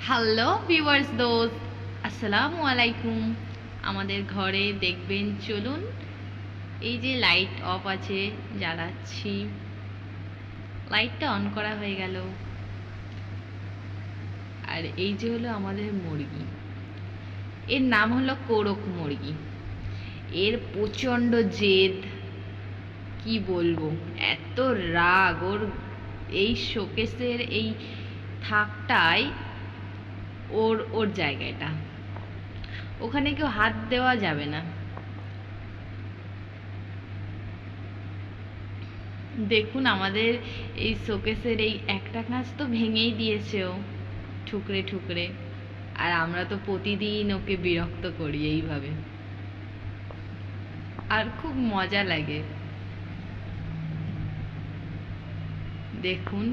Hello viewers দোস্ত, আসসালামু আলাইকুম। আমাদের ঘরে দেখবেন, চলুন এই যে লাইট অফ আছে, জ্বালাচ্ছি। লাইটটা অন করা হয়ে গেল। আর এই যে হলো আমাদের মুরগি, এর নাম হলো কোরক মুরগি। এর প্রচণ্ড জেদ, কি বলবো, এত রাগ ওর। এই শোকেসের এই থাকটায় ওর ওর জায়গাটা, ওখানে কেউ হাত দেওয়া যাবে না। দেখুন আমাদের এই শোকেসের এই একটা কাঁচ তো ভেঙেই দিয়েছে ও, ঠুকরে ঠুকরে। আর আমরা তো প্রতিদিন ওকে বিরক্ত করি এইভাবে, আর খুব মজা লাগে। দেখুন